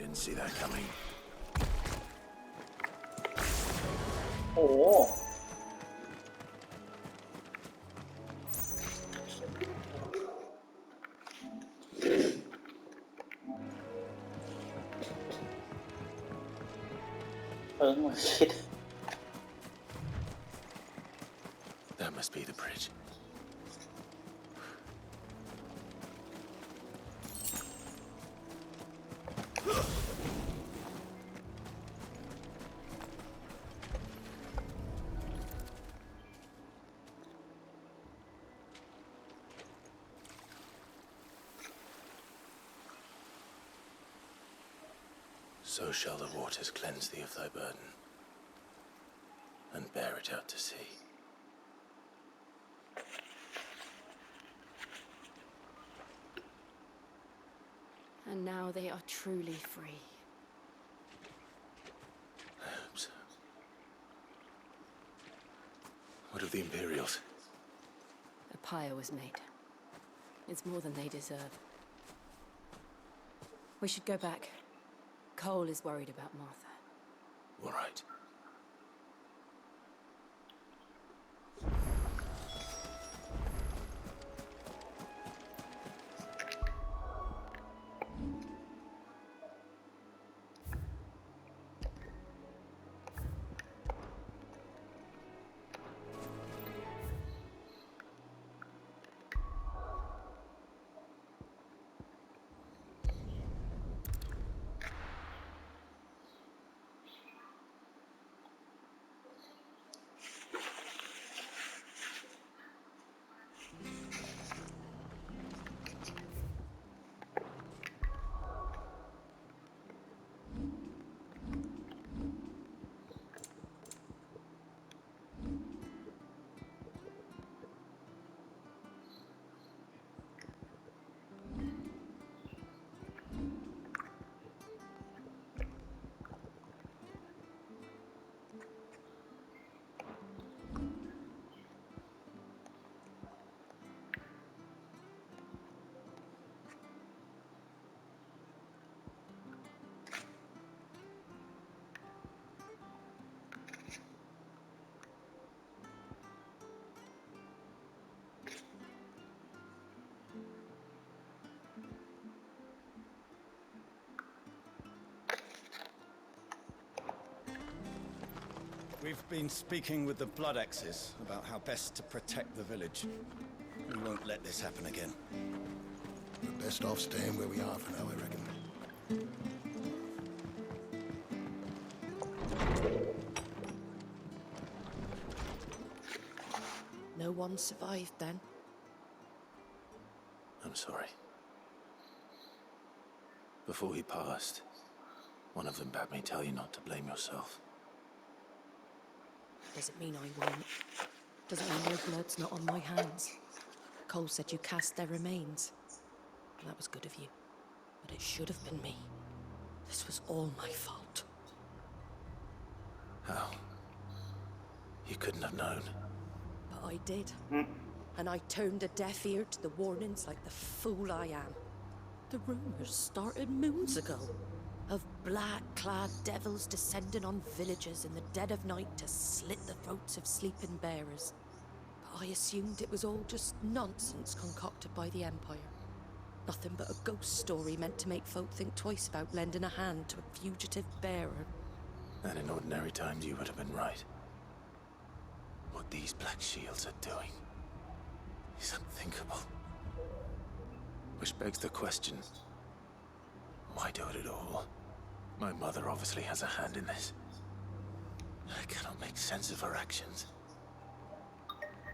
Didn't see that coming. โอ้โหมาคิด That must be the bridge. So shall the waters cleanse thee of thy burden, and bear it out to sea. And now they are truly free. I hope so. What of the Imperials? A pyre was made. It's more than they deserve. We should go back. Cole is worried about Martha. All right. We've been speaking with the Blood Axes about how best to protect the village. We won't let this happen again. We're best off staying where we are for now, I reckon. No one survived then? I'm sorry. Before he passed, one of them bade me tell you not to blame yourself. Doesn't mean I won't. Doesn't mean your blood's not on my hands. Cole said you cast their remains. That was good of you. But it should have been me. This was all my fault. How? You couldn't have known. But I did. And I turned a deaf ear to the warnings like the fool I am. The rumors started moons ago. Of black-clad devils descending on villages in the dead of night to slit the throats of sleeping bearers. But I assumed it was all just nonsense concocted by the Empire. Nothing but a ghost story meant to make folk think twice about lending a hand to a fugitive bearer. And in ordinary times you would have been right. What these Black Shields are doing is unthinkable. Which begs the question, why do it at all? My mother obviously has a hand in this. I cannot make sense of her actions.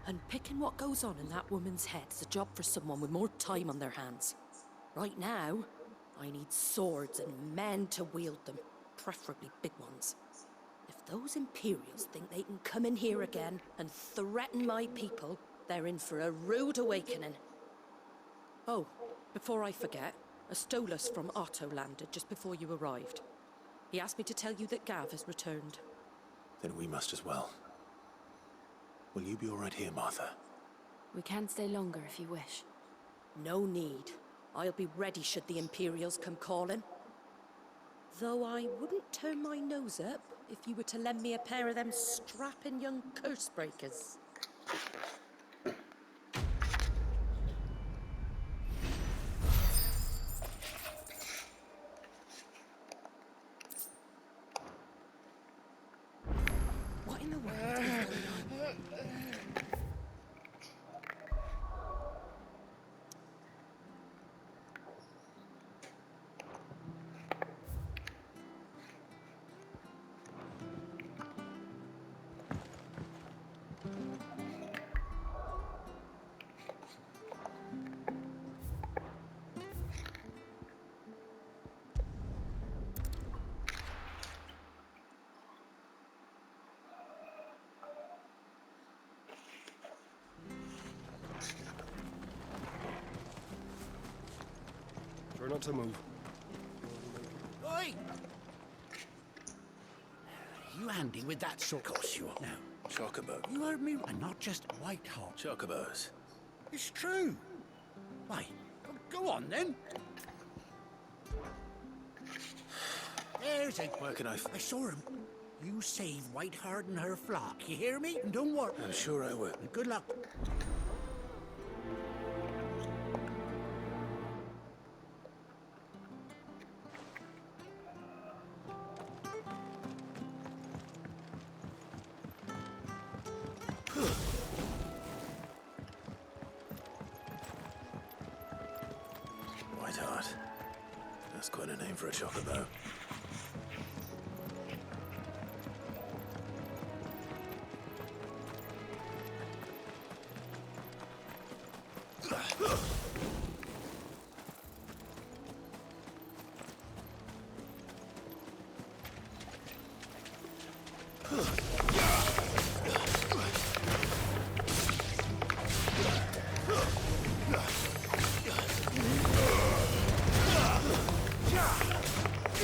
And picking what goes on in that woman's head's a job for someone with more time on their hands. Right now, I need swords and men to wield them, preferably big ones. If those Imperials think they can come in here again and threaten my people, they're in for a rude awakening. Oh, before I forget, a Stolas from Otto landed just before you arrived. He asked me to tell you that Gav has returned. Then we must as well. Will you be all right here, Martha? We can stay longer if you wish. No need. I'll be ready should the Imperials come calling. Though I wouldn't turn my nose up if you were to lend me a pair of them strapping young curse breakers. What in the world is going on? Try not to move. Oi! You handy with that sort? Of course you are. No. Chocobo. You heard me, and not just a white hawk. Chocobos. It's true. Why? Go on then. There's a... Where can I... I saw him. You save Whiteheart and her flock. You hear me? And don't worry. I'm sure I will. And good luck. Whiteheart. That's quite a name for a chocobo.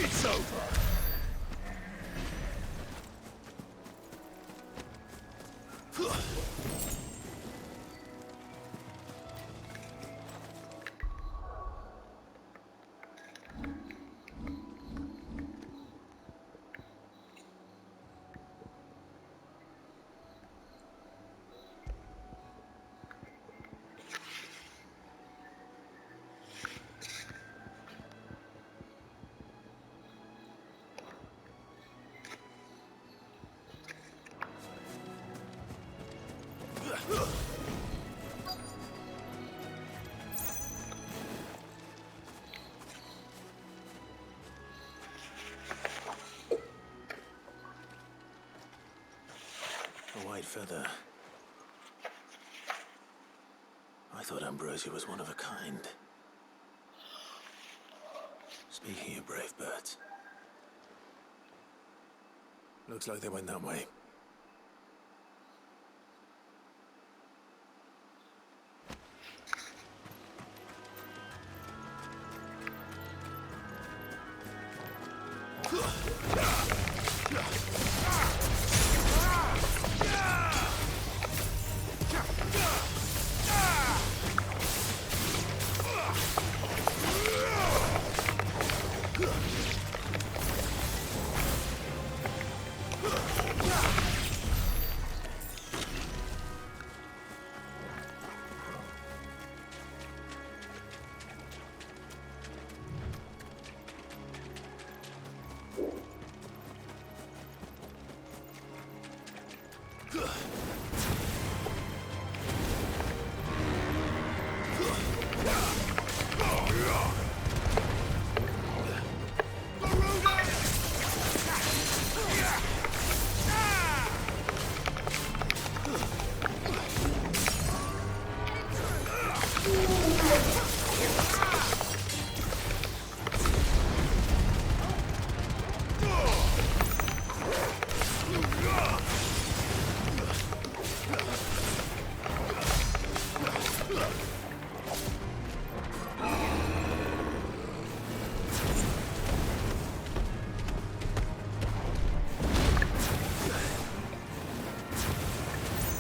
It's over! A white feather. I thought Ambrosia was one of a kind. Speaking of brave birds. Looks like they went that way.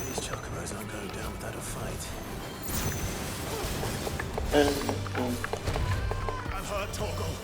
These chocobos aren't going down without a fight. I've heard Torgal.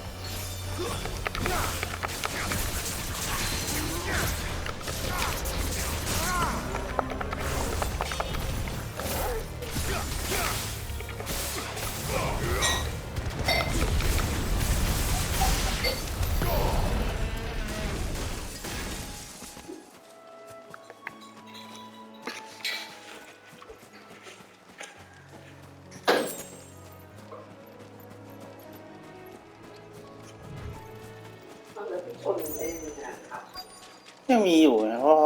ยังมีอยู่นะเพราะเ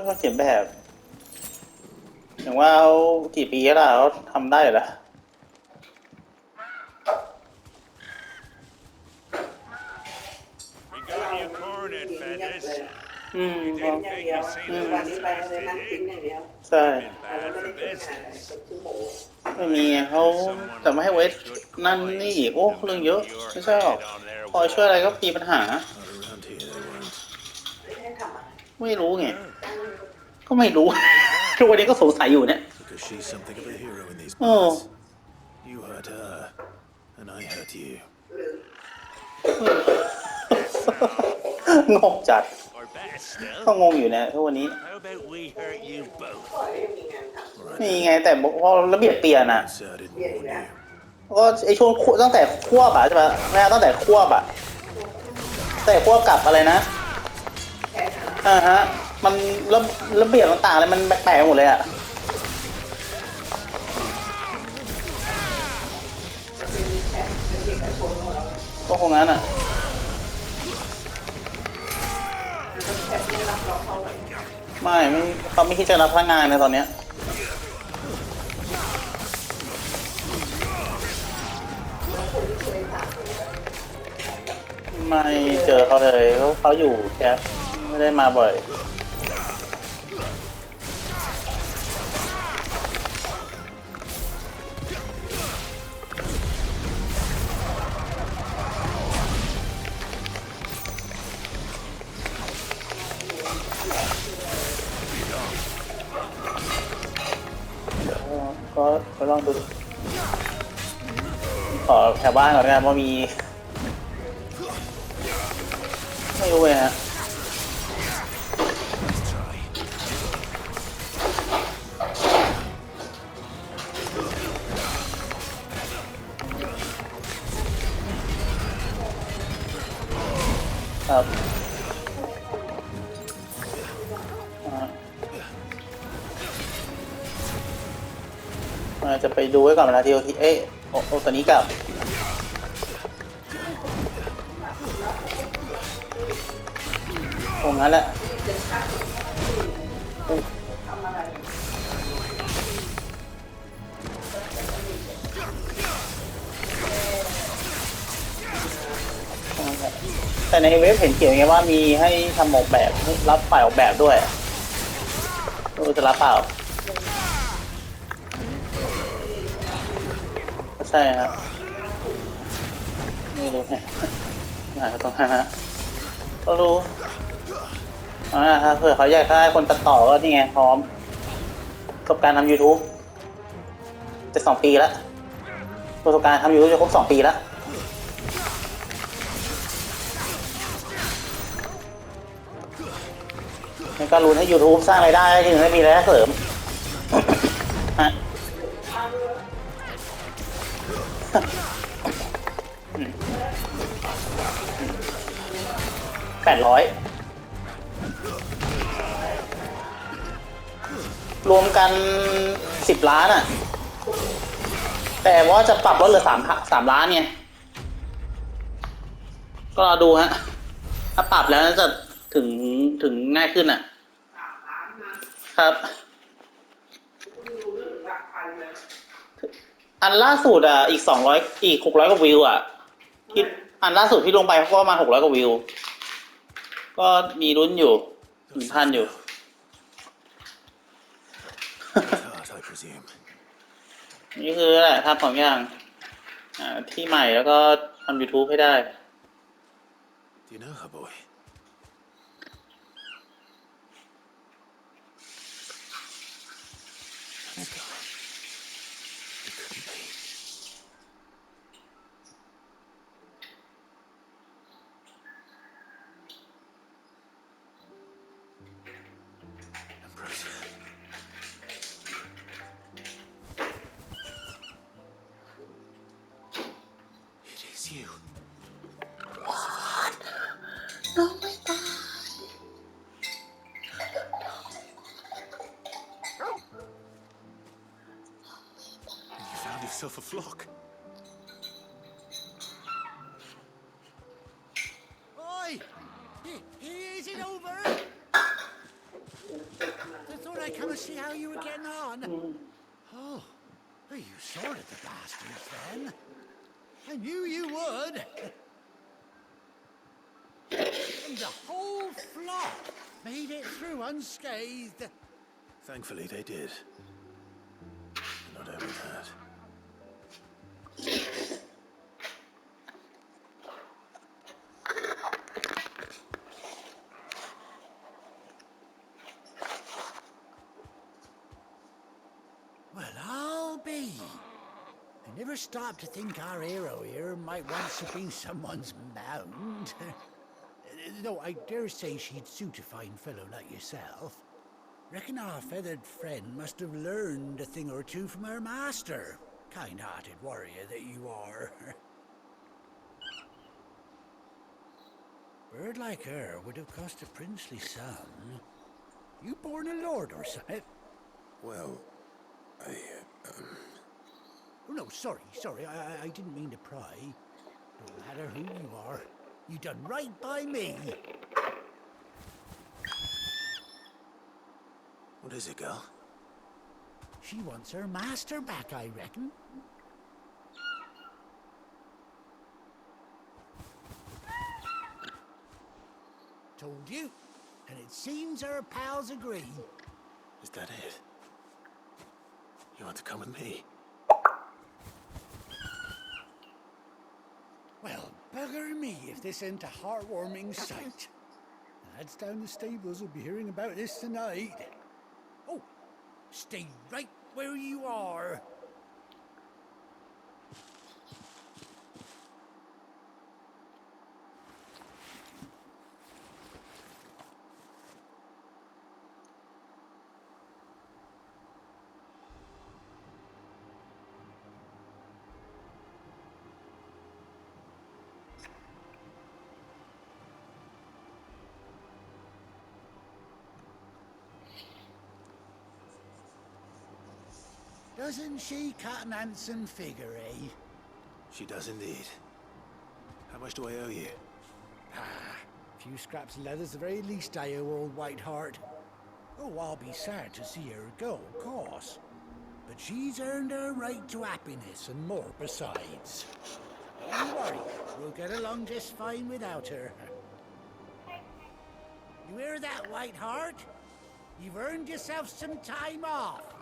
ขาเขียนแบบอย่างว่าเขากี่ปีแล้วเขาทำได้เหรอ We got you cornered, Feathers. อืม You didn't think you'd see the last of us, did you? ใช่ Been bad for business. ไม่มีเขาแต่ไม่ให้เวทนั่นนี่อีกโอ้เรื่องเยอะไม่ใช่หรอกพอช่วยอะไรก็มีปัญหา Not around here, they won't. ไม่รู้ไงก็ไม่รู้ ทุกวันนี้ก็สงสัยอยู่เนี่ย Because she's something of a hero in these Oh. parts. You hurt her, and I hurt you. งงจัด Or better still, ก็งงอยู่เนี่ยทุกวันนี้ how about we hurt you both? นี่ไงแต่พอระเบียบเปลี่ยนอ่ะ So I didn't warn you. ก็ไอช่วงตั้งแต่ควบอ่ะใช่ปะแม่ตั้งแต่ควบอ่ะตั้งแต่ควบกับอะไรนะฮะมันระเบียบต่างๆอะไรมันแปลกๆหมดเลยอ่ะก็คงงั้นอ่ะไม่เขาไม่คิดจะรับพนักงานในตอนเนี้ยไม่เจอเขาเลยเขาอยู่แคปไม่ได้มาบ่อยก็ลองดูขอแถวบ้านก่อนกันว่ามีไม่รู้เลยฮะครับจะไปดูไว้ก่อนเวลาที่เอ๊ะโอ้ตัวนี้กับตรงนั้นแหละแต่ในเว็บเห็นเขียนไงว่ามีให้ทำออกแบบรับฝ่ายออกแบบด้วยจะรับเปล่าใช่ครับไม่รู้ไงตรงนั้นฮะก็รู้ถ้าเผื่อเขาอยากได้คนตัดต่อก็นี่ไงพร้อมกับการทำ YouTube จะ2 ปีแล้วประสบการณ์ทำ YouTube จะครบ2 ปีแล้วแล้วก็รู้ให้ YouTube สร้างรายได้ถึงได้มีรายได้เสริมฮะ800รวมกัน10 ล้านอ่ะแต่ว่าจะปรับลดเหลือ3 ล้านไงก็รอดูฮะถ้าปรับแล้วจะถึงง่ายขึ้นอ่ะครับอันล่าสุดอ่ะอีก200อีก600 กว่าวิวอ่ะอันล่าสุดที่ลงไปก็ประมาณ600 กว่าวิวก็มีลุ้นอยู่1,000อยู่ I presume. นี่คือแหละทำ2 อย่างที่ใหม่แล้วก็ทำ YouTube ให้ได้ Do you know her, boy? Let's go. It couldn't be. น้องไม่ตาย You found yourself a flock. Oi! Is it over? I thought I'd come and see how you were getting on. Oh, well, you sorted the bastards then. I knew you would. And the whole flock made it through unscathed. Thankfully, they did. Not only that. Well, I'll be. I never stopped to think our hero here might once have been someone's mound. Though I dare say she'd suit a fine fellow like yourself. Reckon our feathered friend must have learned a thing or two from her master. Kind-hearted warrior that you are. Bird like her would have cost a princely sum. You born a lord or something? Well, Oh, no, sorry, I didn't mean to pry. Don't matter who you are, you done right by me. what is it, girl? She wants her master back, I reckon. Told you, and it seems her pals agree. Is that it? You want to come with me? Well, bugger me if this ain't a heartwarming sight. The lads down the stables will be hearing about this tonight. Oh, stay right where you are. Doesn't she cut an handsome figure, eh? She does indeed. How much do I owe you? A few scraps of leather's the very least I owe old Whiteheart. Oh, I'll be sad to see her go, of course. But she's earned her right to happiness and more besides. Don't worry, we'll get along just fine without her. You hear that, Whiteheart? You've earned yourself some time off.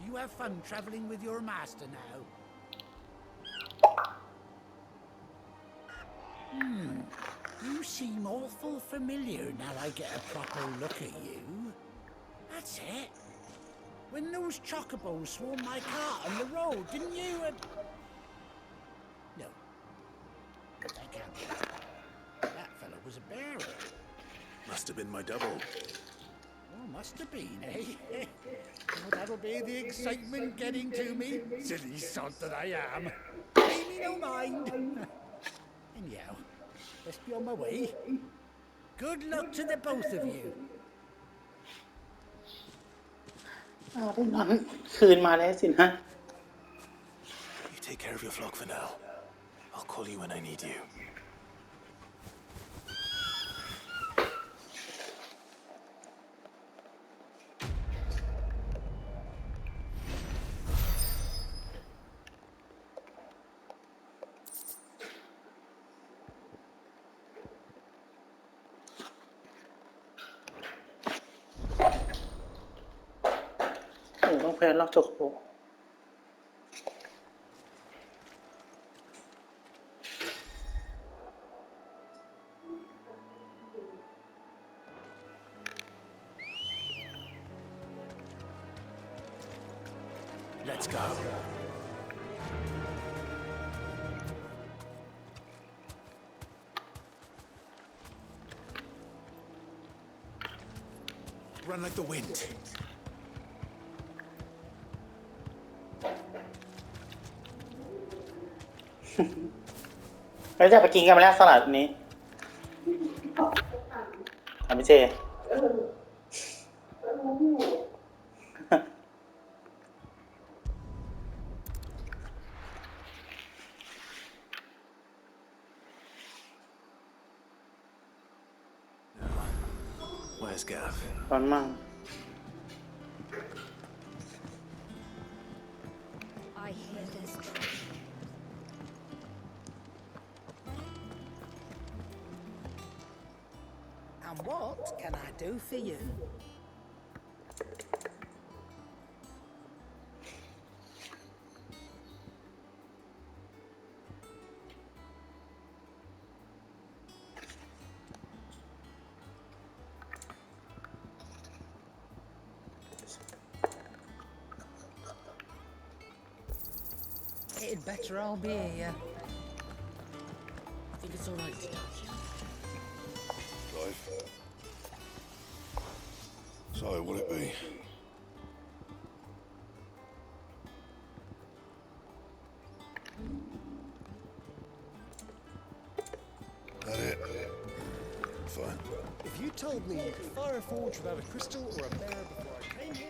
You have fun traveling with your master now. You seem awful familiar now I get a proper look at you. That's it. When those chocobos swarmed my car on the road, didn't you? No. That can't be. That fellow was a bearer. Must have been my double. Oh, must have been, eh? Oh, that'll be the excitement getting to me. Silly sod that I am. Pay me no mind. Anyhow, best be on my way. Good luck to the both of you. ได้นอนคืนมาแล้วสินะ You take care of your flock for now. I'll call you when I need you. โอ้ต้องแพนล็อกจกโอ้ Let's go. Run like the wind. แล้วจะไปกินกันไหมล่ะสลัดนี้พี่เจ Where's Gav? ร้อนมั่ง I hear there's trouble. And what can I do for you? It'd better all be here. I think it's all right to talk here. Right. So, will it be? That it? Fine. If you told me you could fire a forge without a crystal or a bear before I came here,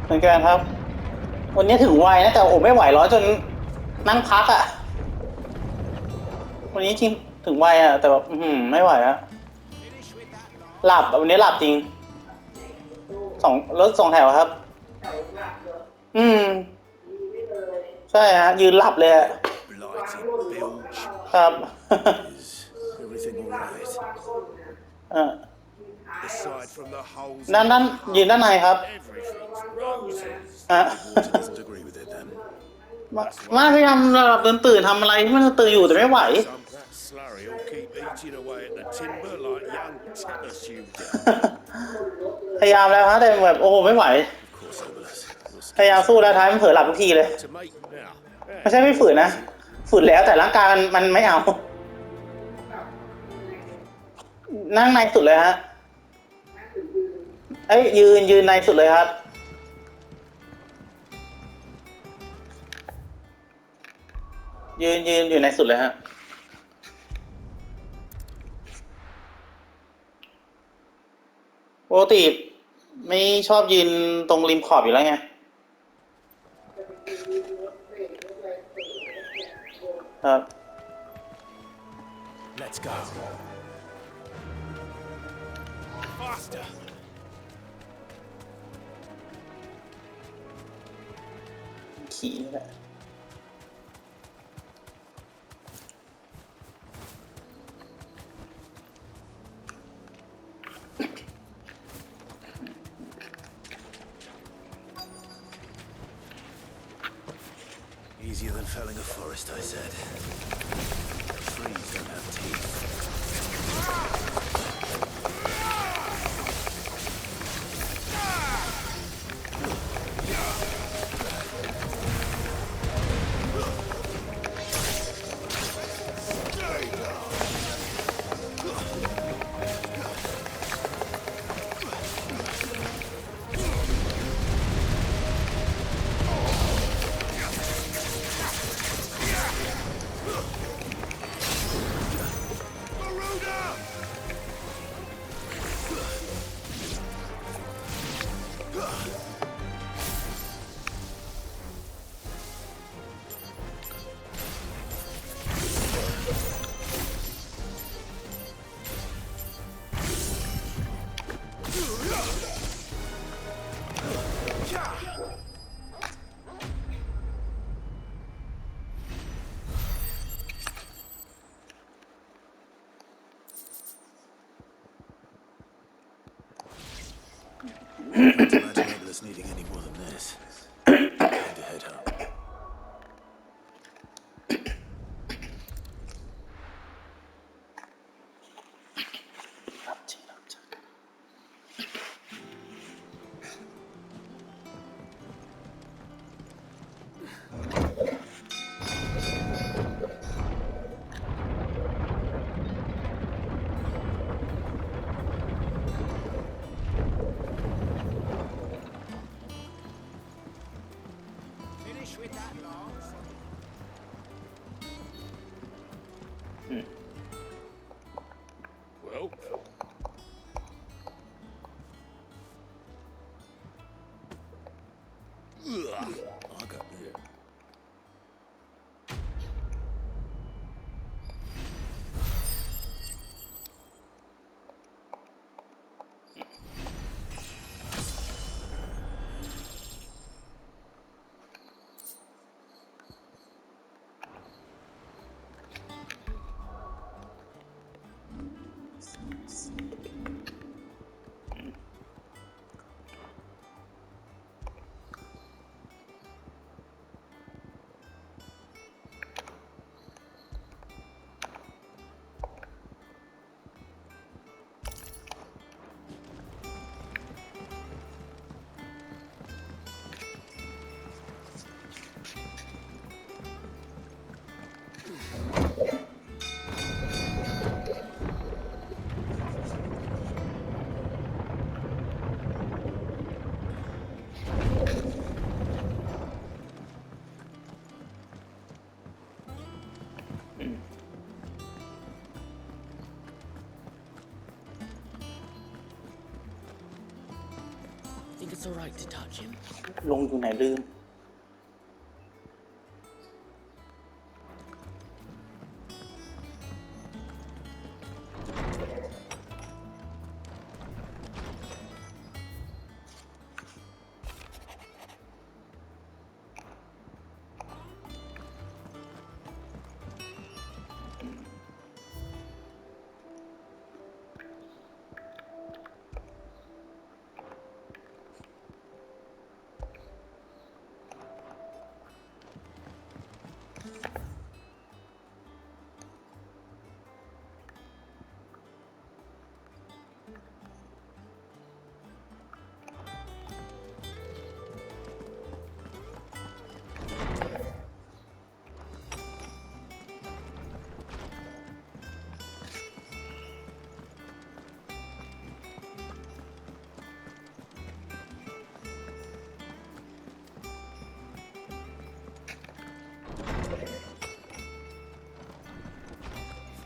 เหมือนกันครับ วันนี้ถึงไวนะแต่ผมไม่ไหวร้อนจนนั่งพักอ่ะ วันนี้จริงถึงไวอ่ะแต่แบบไม่ไหวอ่ะหลับวันนี้หลับจริงรถ2 แถวครับใช่ฮะยืนหลับเลยอ่ะ Blighty bilge. ครับ Is everything alright? Aside from the holes. นั่นยืนด้านในครับ Everything's roses. อ่ะ Water doesn't agree with it then. มาพยายามหลับตื่นทำอะไรที่มันตื่นอยู่แต่ไม่ไหว Some that slurry will keep eating away at the timber like young tennis you do. พยายามแล้วฮะแต่แบบโอ้โหไม่ไหว Of course, Obolus. We'll พยายามสู้แล้วท้ายมันเผลอหลับทุกทีเลย To make now. ไม่ใช่ไม่ฝืนนะฝืนแล้วแต่ร่างกายมันไม่เอา นั่งในสุดเลยฮะยืนในสุดเลยครับยืนอยู่ในสุดเลยฮะปกติไม่ชอบยืนตรงริมขอบอยู่แล้วไงครับ Let's go. Faster. ขี่นี่แหละ Easier than felling a forest, I said. Trees don't have teeth. Can't imagine Obolus needing any more than this. Time to head home. โ Think it's alright to touch him? ลงอยู่ไหนลืม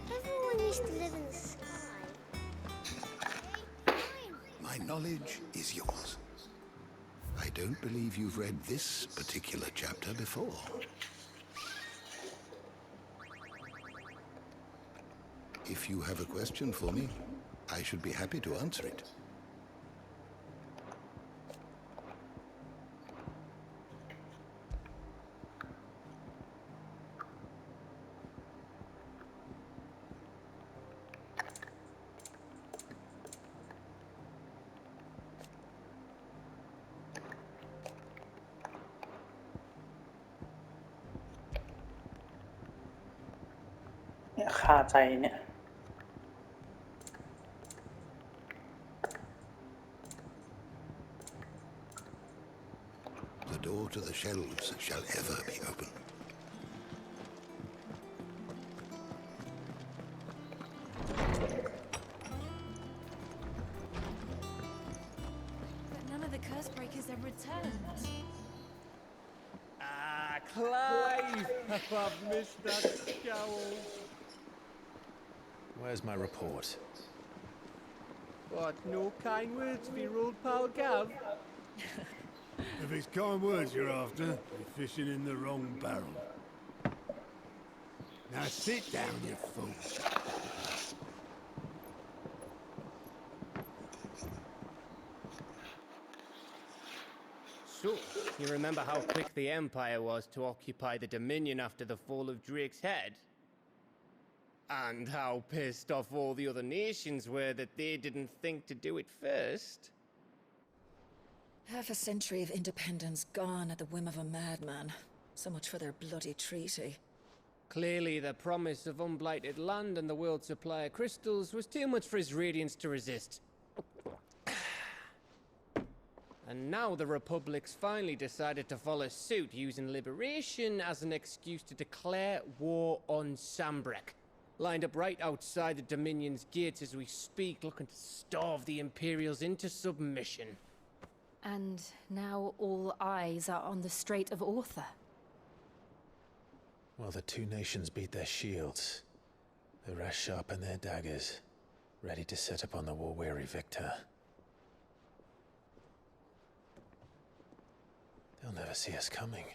Everyone used to live in the sky. My knowledge is yours. I don't believe you've read this particular chapter before. If you have a question for me, I should be happy to answer it.เนี่ยคาใจเนี่ย The door to the shelves shall ever be open. But none of the curse breakers have returned. Ah, Clive! I've missed that scowl. Where's my report? What, no kind words for your old pal Gav? If it's kind words you're after, you're fishing in the wrong barrel. Now sit down, you fool. So, you remember how quick the Empire was to occupy the Dominion after the fall of Drake's head? And how pissed off all the other nations were that they didn't think to do it first? Half a century of independence gone at the whim of a madman. So much for their bloody treaty. Clearly, the promise of unblighted land and the world's supply of crystals was too much for his radiance to resist. And now the Republic's finally decided to follow suit, using liberation as an excuse to declare war on Sambrek. Lined up right outside the Dominion's gates as we speak, looking to starve the Imperials into submission. And now all eyes are on the Strait of Author. While the two nations beat their shields, the rest sharpen their daggers, ready to set upon the war-weary victor. They'll never see us coming.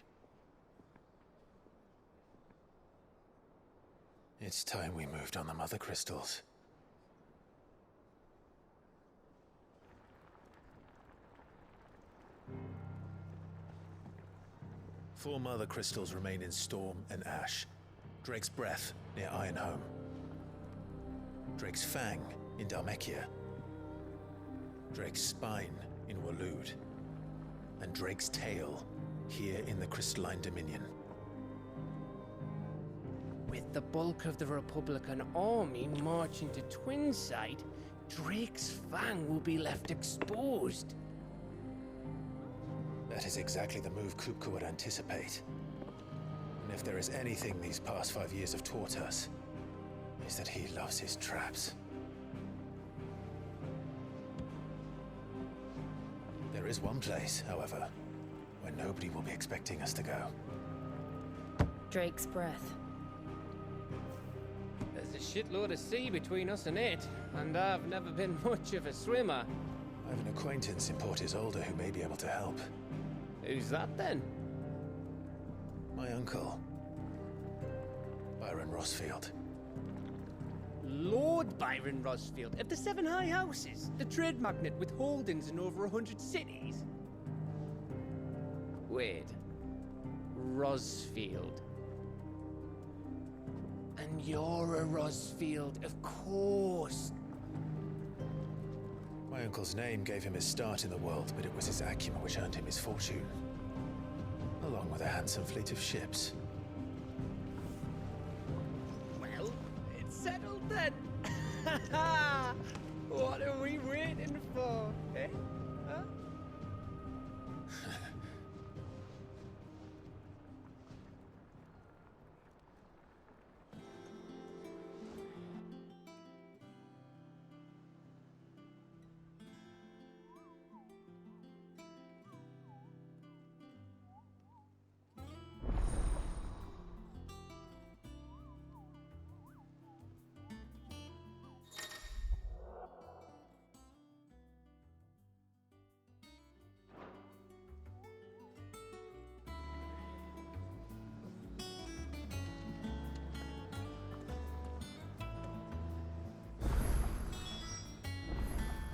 It's time we moved on the Mother Crystals. Four Mother Crystals remain in Storm and Ash. Drake's Breath near Ironhome. Drake's Fang in Dharmekia, Drake's spine in Waloed, and Drake's tail here in the Crystalline Dominion. With the bulk of the Republican army marching to Twinside, Drake's fang will be left exposed. That is exactly the move Kupka would anticipate. And if there is anything these past 5 years have taught us, is that he loves his traps. There is one place, however, where nobody will be expecting us to go. Drake's breath. There's a shitload of sea between us and it, and I've never been much of a swimmer. I have an acquaintance in Port Isolde who may be able to help. Who's that then? My uncle, Byron Rosfield. Lord Byron Rosfield of the Seven High Houses, the trade magnate with holdings in over 100 cities. Wait, Rosfield. And you're a Rosfield, of course. My uncle's name gave him his start in the world, but it was his acumen which earned him his fortune, along with a handsome fleet of ships. Well, it's settled then. What are we waiting for, eh? Huh?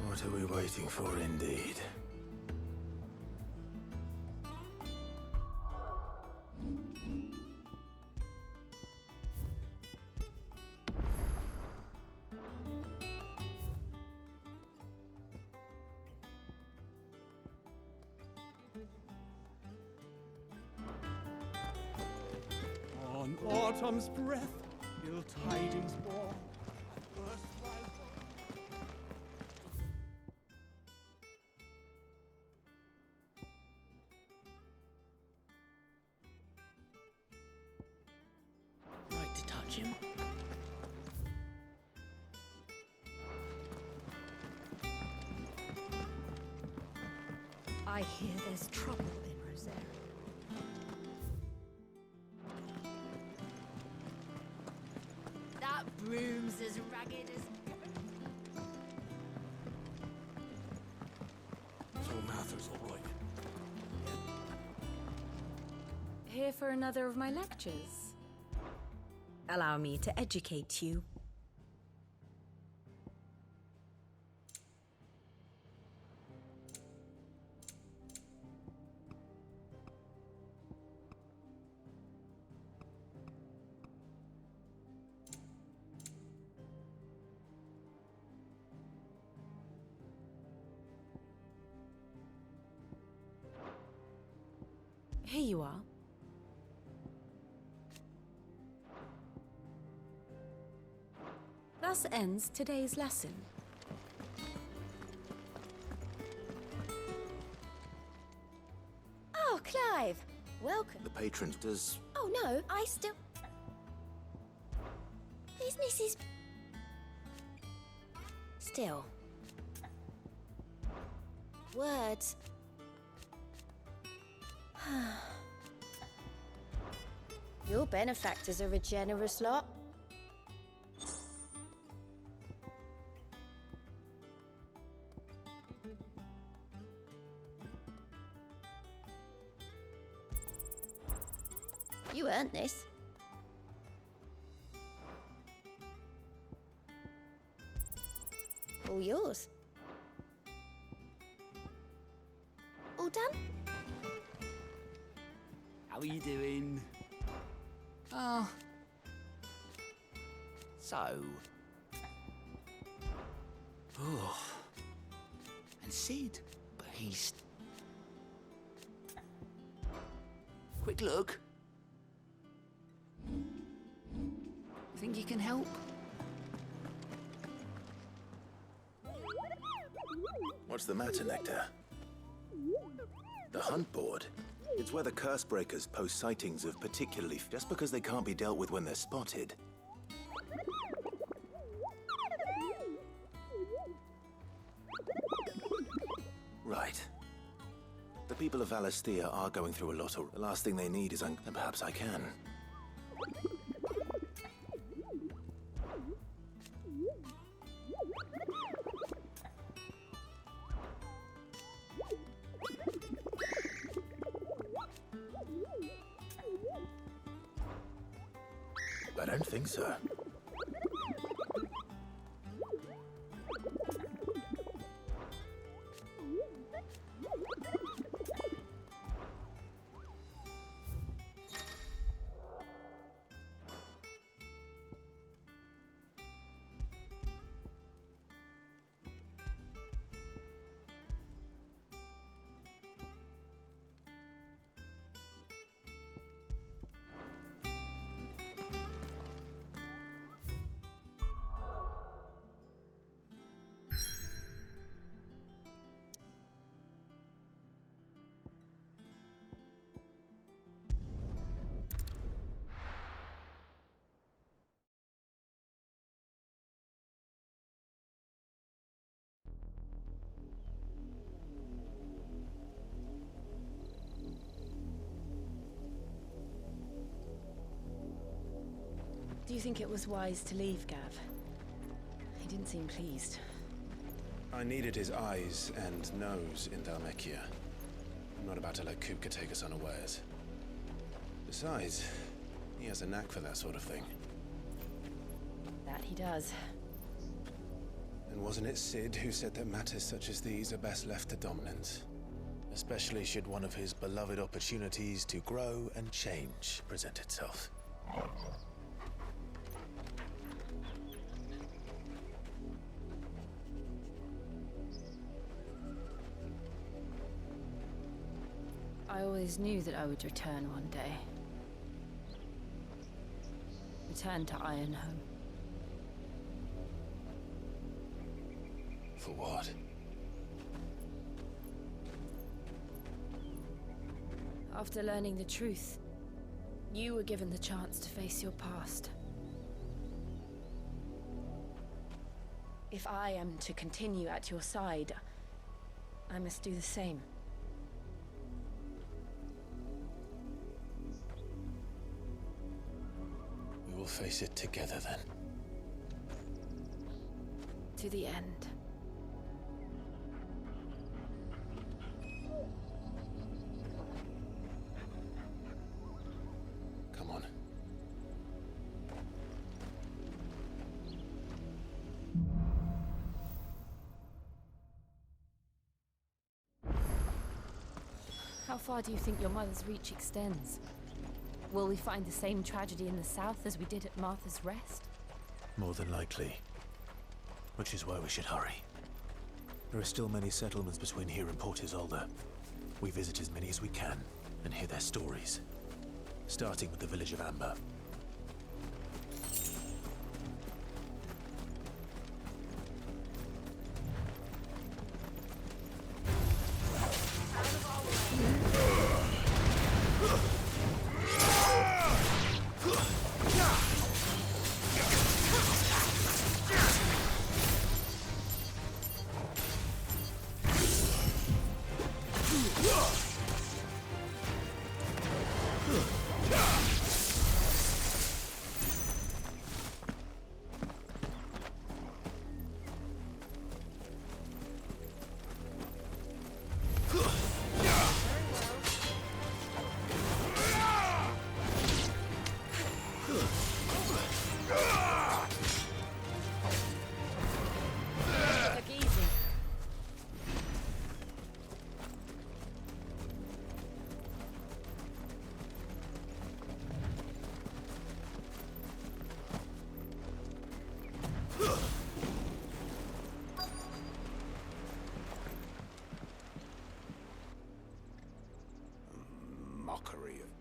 What are we waiting for, indeed? On autumn's breath, ill tidings born. Like to touch him? I hear there's trouble in Rosaria. That broom's as ragged as... So Mather's all right. Here for another of my lectures. Allow me to educate you. Here you are. Thus ends today's lesson. Oh, Clive! Welcome. The patron does... Oh, no, I still... Business is... Still. Words. Your benefactors are a generous lot. You earned this. All yours. All done? How are you doing? Oh. So. And Sid, but he's... Quick look. Think you can help? What's the matter, Nectar? The hunt board? It's where the curse breakers post sightings of particularly... just because they can't be dealt with when they're spotted. Right. The people of Valisthea are going through a lot of... The last thing they need is... and perhaps I can. I don't think so. Do you think it was wise to leave, Gav? He didn't seem pleased. I needed his eyes and nose in Dhalmekia. I'm not about to let Kupka take us unawares. Besides, he has a knack for that sort of thing. That he does. And wasn't it Sid who said that matters such as these are best left to dominance? Especially should one of his beloved opportunities to grow and change present itself. I always knew that I would return one day. Return to Ironhome. For what? After learning the truth, you were given the chance to face your past. If I am to continue at your side, I must do the same. We will face it together then. To the end. Come on. How far do you think your mother's reach extends? Will we find the same tragedy in the south as we did at Martha's Rest? More than likely. Which is why we should hurry. There are still many settlements between here and Port Isolde. We visit as many as we can and hear their stories. Starting with the village of Amber.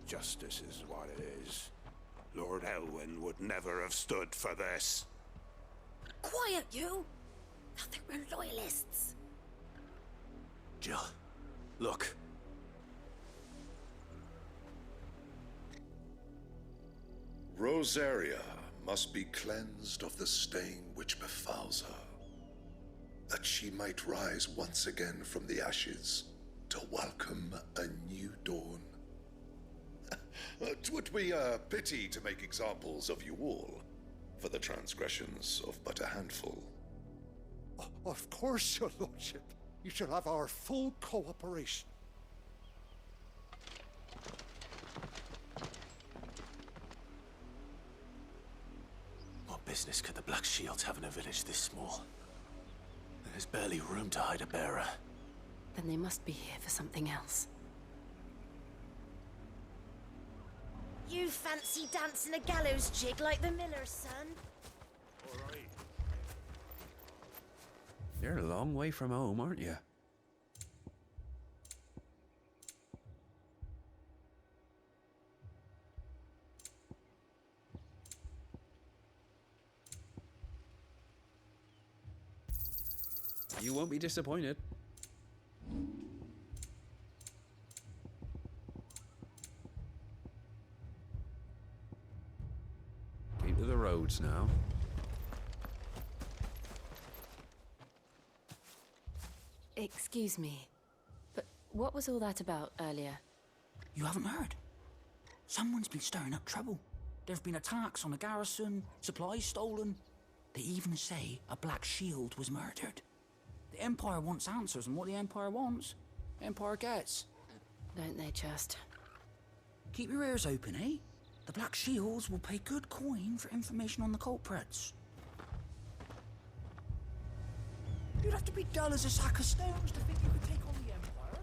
Justice is what it is. Lord Elwyn would never have stood for this. Quiet, you! I think we're loyalists. Jill, look. Rosaria must be cleansed of the stain which befouls her, that she might rise once again from the ashes to welcome a new dawn. 'Twould be a pity to make examples of you all, for the transgressions of but a handful. Of course, your lordship. You shall have our full cooperation. What business could the Black Shields have in a village this small? There's barely room to hide a bearer. Then they must be here for something else. You fancy dancing a gallows jig like the miller's son? You're a long way from home, aren't you? You won't be disappointed. Keep to the roads now. Excuse me, but what was all that about earlier? You haven't heard? Someone's been stirring up trouble. There've been attacks on the garrison, supplies stolen. They even say a Black Shield was murdered. The Empire wants answers, and what the Empire wants, the Empire gets. Don't they just? Keep your ears open, eh? The Black Shields will pay good coin for information on the culprits. You'd have to be dull as a sack of stones to think you could take on the Empire.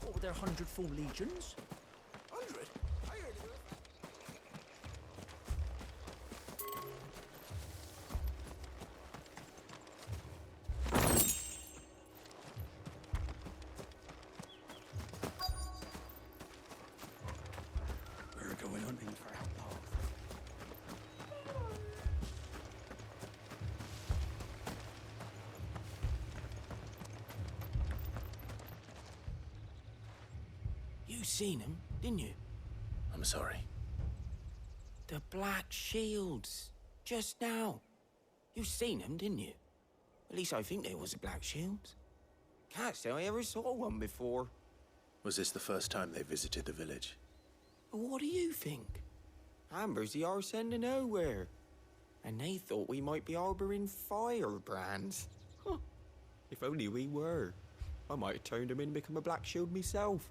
What with their 100 full legions? 100? I heard of it. We're going hunting for outlaws. You seen him, didn't you? I'm sorry. The Black Shields. Just now. You seen them, didn't you? At least I think there was a Black Shields. Can't say I ever saw one before. Was this the first time they visited the village? What do you think? Amber's the arse end of nowhere. And they thought we might be harboring firebrands. Huh. If only we were. I might have turned them in and become a Black Shield myself.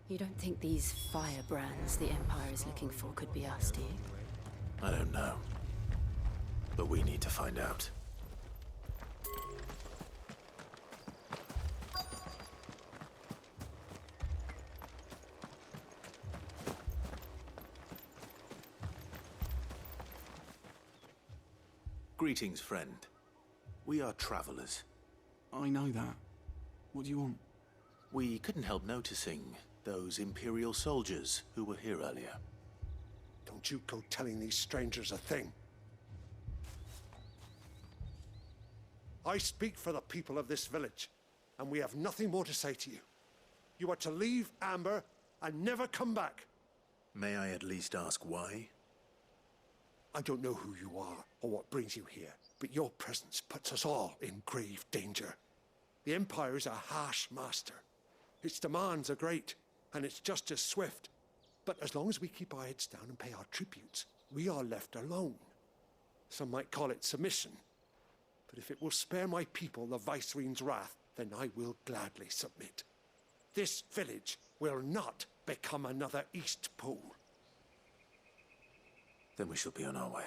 You don't think these firebrands the Empire is looking for could be us, do you? I don't know. But we need to find out. Greetings, friend. We are travelers. I know that. What do you want? We couldn't help noticing those Imperial soldiers who were here earlier. Don't you go telling these strangers a thing. I speak for the people of this village, and we have nothing more to say to you. You are to leave Amber and never come back. May I at least ask why? I don't know who you are or what brings you here, but your presence puts us all in grave danger. The Empire is a harsh master. Its demands are great, and its justice swift. But as long as we keep our heads down and pay our tributes, we are left alone. Some might call it submission. But if it will spare my people the Viceroy's wrath, then I will gladly submit. This village will not become another East Pool. Then we shall be on our way.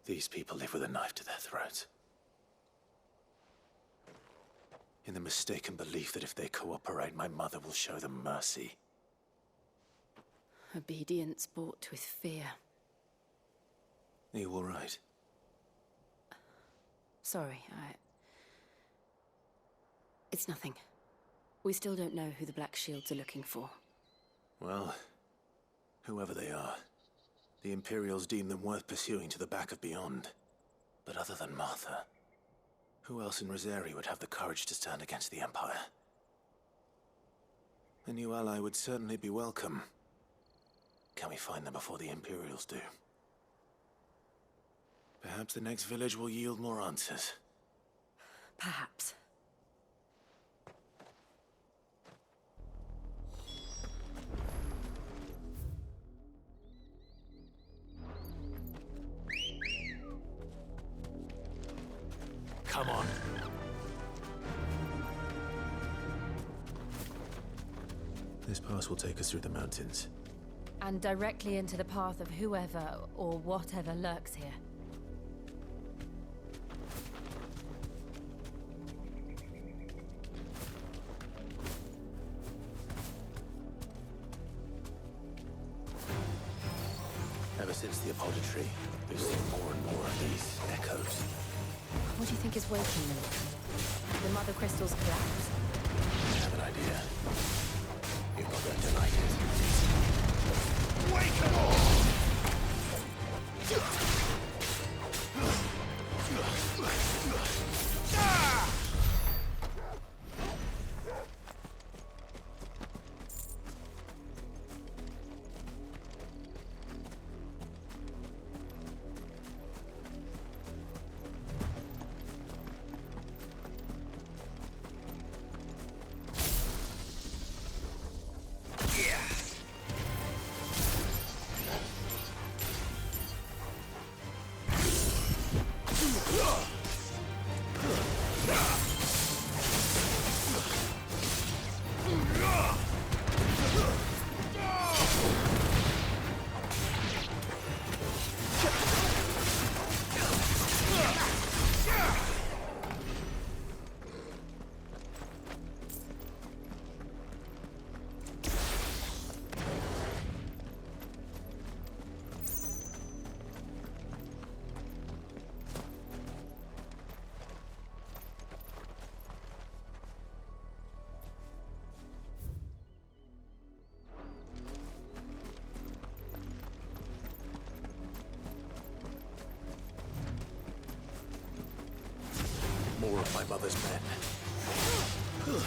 These people live with a knife to their throats. In the mistaken belief that if they cooperate, my mother will show them mercy. Obedience bought with fear. Are you all right? Sorry, It's nothing. We still don't know who the Black Shields are looking for. Well, whoever they are, the Imperials deem them worth pursuing to the back of beyond. But other than Martha, who else in Rosari would have the courage to stand against the Empire? A new ally would certainly be welcome. Can we find them before the Imperials do? Perhaps the next village will yield more answers. Perhaps. Come on. This pass will take us through the mountains. And directly into the path of whoever or whatever lurks here. Ever since the apodatory, we've seen more and more of these echoes. What do you think is waking them? The Mother Crystal's collapse? I have an idea. You're not going to like it. Wake them all! More of my mother's men. Ugh!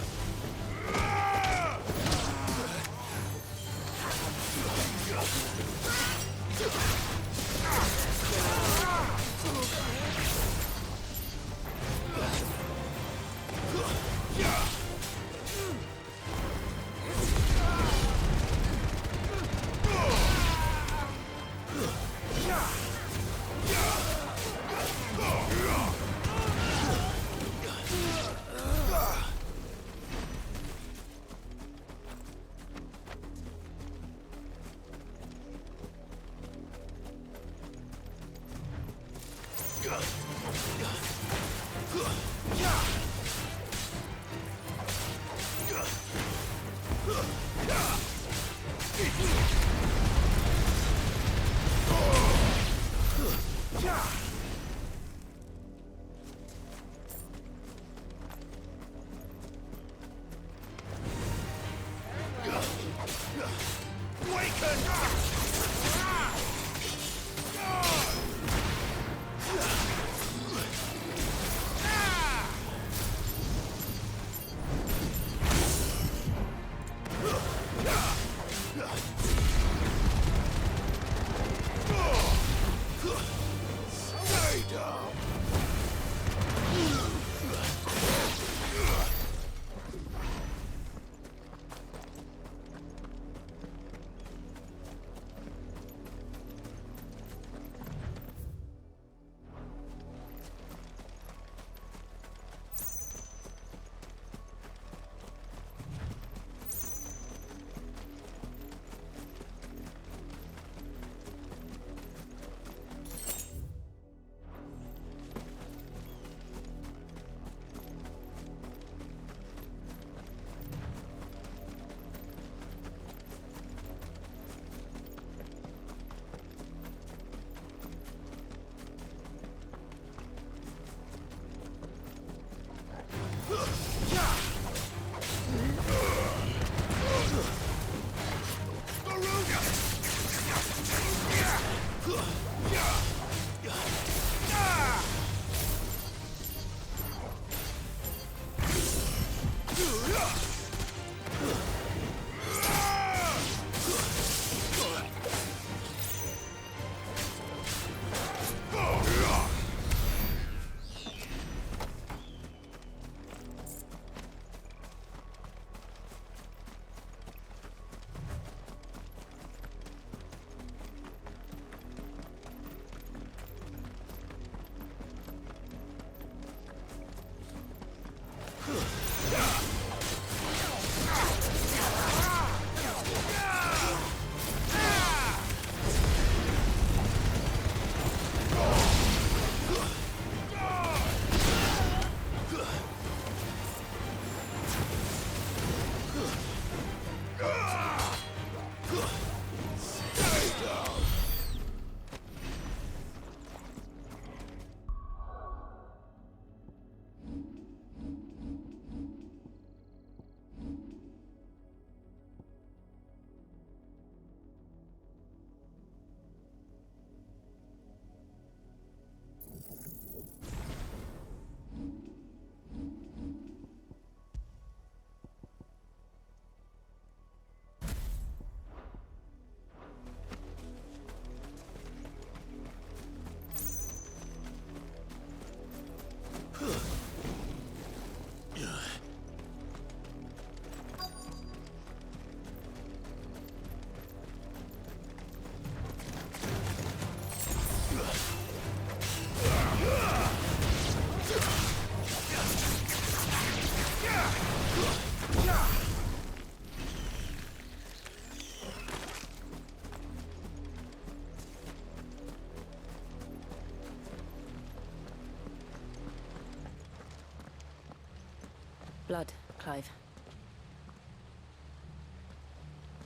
blood, Clive.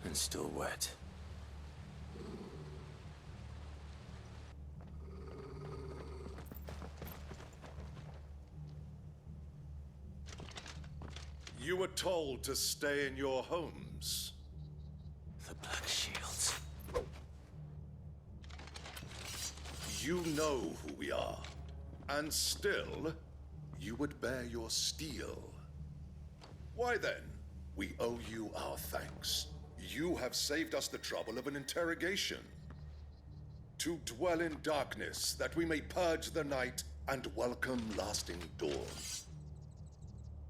And still wet. You were told to stay in your homes. The Black Shields. You know who we are. And still, you would bear your steel. Why then, we owe you our thanks. You have saved us the trouble of an interrogation. To dwell in darkness, that we may purge the night and welcome lasting dawn.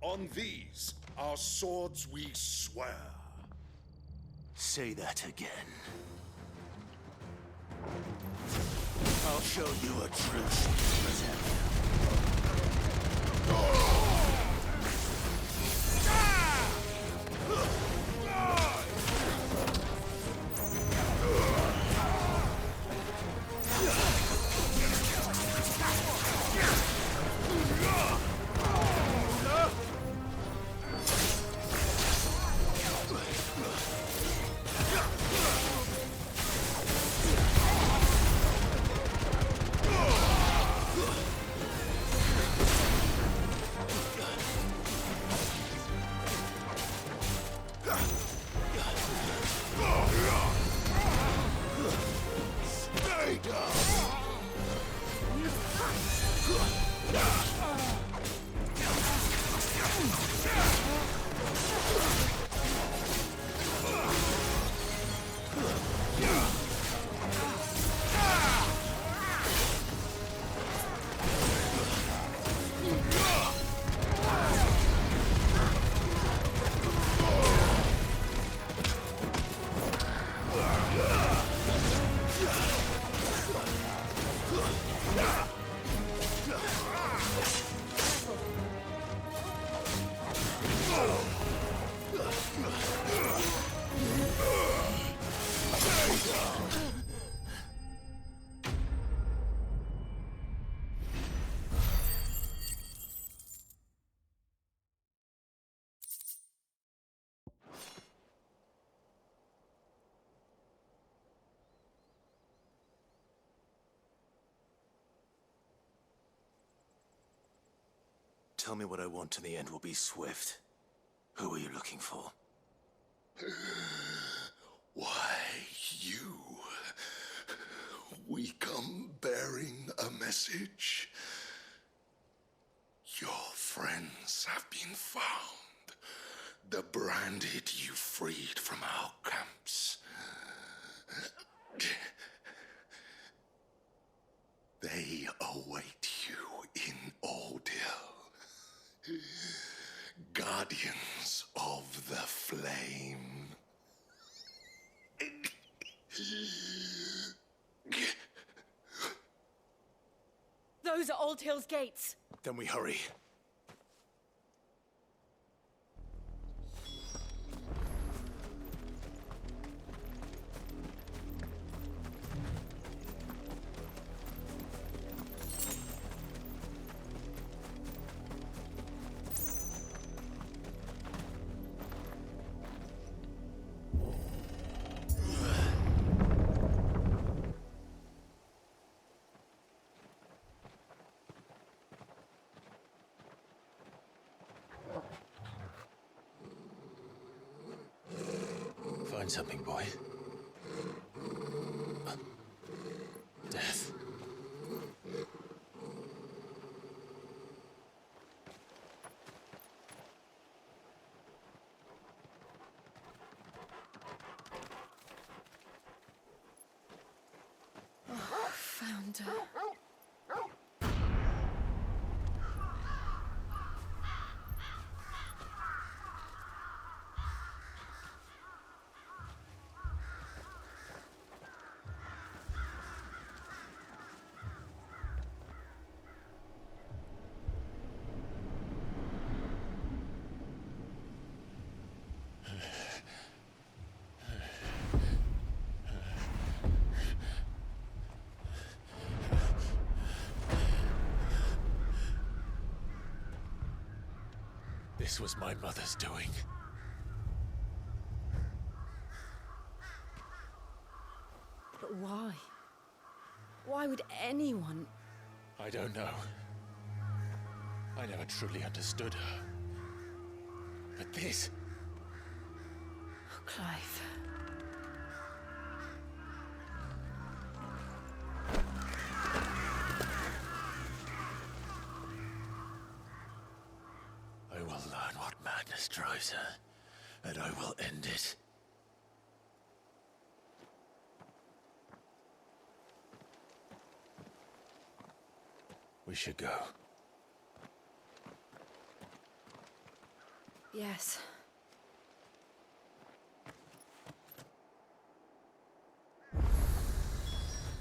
On these, our swords we swear. Say that again. I'll show you a truce. Tell me what I want and the end will be swift. Who are you looking for? Why, you. We come bearing a message. Your friends have been found. The branded you freed from our camps. They await you in Ordeal. Guardians of the Flame. Those are Old Hill's gates. Then we hurry. Find something, boy. Death. Found her. This was my mother's doing. But why? Why would anyone... I don't know. I never truly understood her. But this... Oh, Clive. I will learn what madness drives her, and I will end it. We should go. Yes.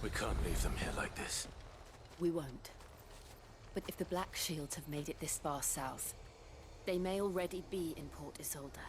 We can't leave them here like this. We won't. But if the Black Shields have made it this far south, they may already be in Port Isolde.